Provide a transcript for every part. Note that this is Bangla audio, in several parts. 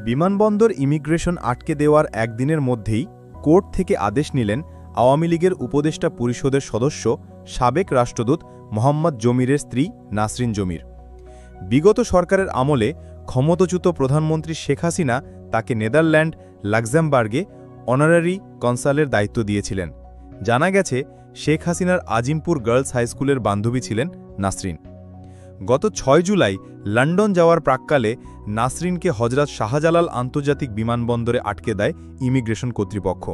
বিমানবন্দর ইমিগ্রেশন আটকে দেওয়ার একদিনের মধ্যেই কোর্ট থেকে আদেশ নিলেন আওয়ামী লীগের উপদেষ্টা পরিষদের সদস্য সাবেক রাষ্ট্রদূত মোহাম্মদ জমিরের স্ত্রী নাসরিন জমির। বিগত সরকারের আমলে ক্ষমতাচ্যুত প্রধানমন্ত্রী শেখ হাসিনা তাকে নেদারল্যান্ড লাক্সেমবার্গে অনারারি কনসালের দায়িত্ব দিয়েছিলেন। জানা গেছে, শেখ হাসিনার আজিমপুর গার্লস হাইস্কুলের বান্ধবী ছিলেন নাসরিন। গত ৬ জুলাই লন্ডন যাওয়ার প্রাক্কালে নাসরিনকে হজরত শাহজালাল আন্তর্জাতিক বিমানবন্দরে আটকে দেয় ইমিগ্রেশন কর্তৃপক্ষ।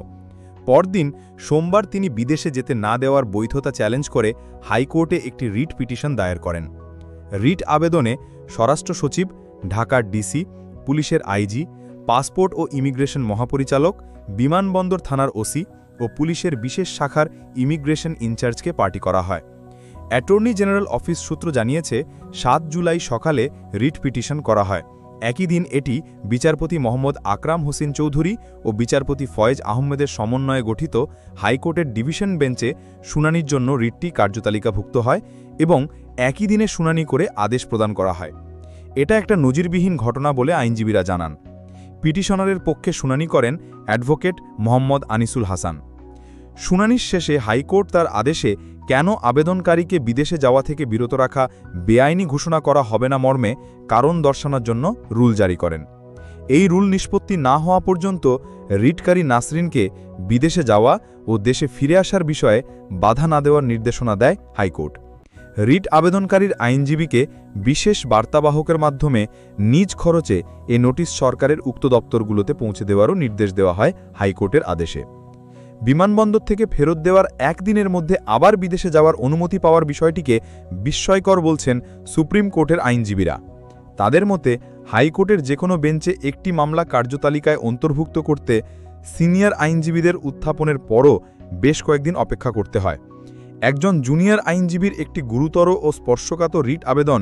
পরদিন সোমবার তিনি বিদেশে যেতে না দেওয়ার বৈধতা চ্যালেঞ্জ করে হাইকোর্টে একটি রিট পিটিশন দায়ের করেন। রিট আবেদনে স্বরাষ্ট্র সচিব, ঢাকার ডিসি, পুলিশের আইজি, পাসপোর্ট ও ইমিগ্রেশন মহাপরিচালক, বিমানবন্দর থানার ওসি ও পুলিশের বিশেষ শাখার ইমিগ্রেশন ইনচার্জকে পার্টি করা হয়। অ্যাটর্নি জেনারেল অফিস সূত্র জানিয়েছে, ৭ জুলাই সকালে রিট পিটিশন করা হয়। একই দিন এটি বিচারপতি মোহাম্মদ আকরাম হোসেন চৌধুরী ও বিচারপতি ফয়েজ আহমেদের সমন্বয়ে গঠিত হাইকোর্টের ডিভিশন বেঞ্চে শুনানির জন্য রিটটি কার্যতালিকাভুক্ত হয় এবং একই দিনে শুনানি করে আদেশ প্রদান করা হয়। এটা একটা নজিরবিহীন ঘটনা বলে আইনজীবীরা জানান। পিটিশনারের পক্ষে শুনানি করেন অ্যাডভোকেট মোহাম্মদ আনিসুল হাসান। শুনানির শেষে হাইকোর্ট তার আদেশে কেন আবেদনকারীকে বিদেশে যাওয়া থেকে বিরত রাখা বেআইনি ঘোষণা করা হবে না মর্মে কারণ দর্শানোর জন্য রুল জারি করেন। এই রুল নিষ্পত্তি না হওয়া পর্যন্ত রিটকারী নাসরিনকে বিদেশে যাওয়া ও দেশে ফিরে আসার বিষয়ে বাধা না দেওয়ার নির্দেশনা দেয় হাইকোর্ট। রিট আবেদনকারীর আইনজীবীকে বিশেষ বার্তাবাহকের মাধ্যমে নিজ খরচে এ নোটিশ সরকারের উক্ত দপ্তরগুলোতে পৌঁছে দেওয়ারও নির্দেশ দেওয়া হয় হাইকোর্টের আদেশে। বিমানবন্দর থেকে ফেরত দেওয়ার একদিনের মধ্যে আবার বিদেশে যাওয়ার অনুমতি পাওয়ার বিষয়টিকে বিস্ময়কর বলছেন সুপ্রিম কোর্টের আইনজীবীরা। তাদের মতে, হাইকোর্টের যে কোনো বেঞ্চে একটি মামলা কার্যতালিকায় অন্তর্ভুক্ত করতে সিনিয়র আইনজীবীদের উত্থাপনের পরও বেশ কয়েকদিন অপেক্ষা করতে হয়। একজন জুনিয়র আইনজীবীর একটি গুরুতর ও স্পর্শকাতর রিট আবেদন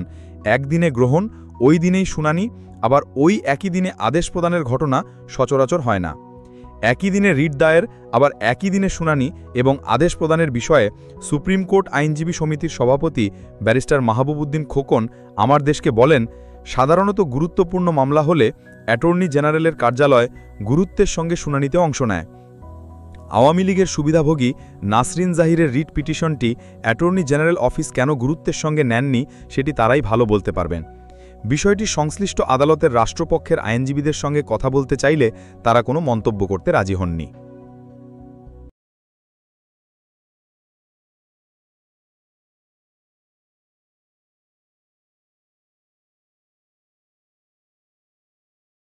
একদিনে গ্রহণ, ওই দিনেই শুনানি, আবার ওই একই দিনে আদেশ প্রদানের ঘটনা সচরাচর হয় না। একই দিনে রিট দায়ের, আবার একই দিনে শুনানি এবং আদেশ প্রদানের বিষয়ে সুপ্রিম কোর্ট আইনজীবী সমিতির সভাপতি ব্যারিস্টার মাহবুব উদ্দিন খোকন আমার দেশকে বলেন, সাধারণত গুরুত্বপূর্ণ মামলা হলে অ্যাটর্নি জেনারেলের কার্যালয় গুরুত্বের সঙ্গে শুনানিতে অংশ নেয়। আওয়ামী লীগের সুবিধাভোগী নাসরিন জাহিরের রিট পিটিশনটি অ্যাটর্নি জেনারেল অফিস কেন গুরুত্বের সঙ্গে নেননি সেটি তারাই ভালো বলতে পারবেন। বিষয়টি সংশ্লিষ্ট আদালতের রাষ্ট্রপক্ষের আইনজীবীদের সঙ্গে কথা বলতে চাইলে তারা কোনো মন্তব্য করতে রাজি হননি।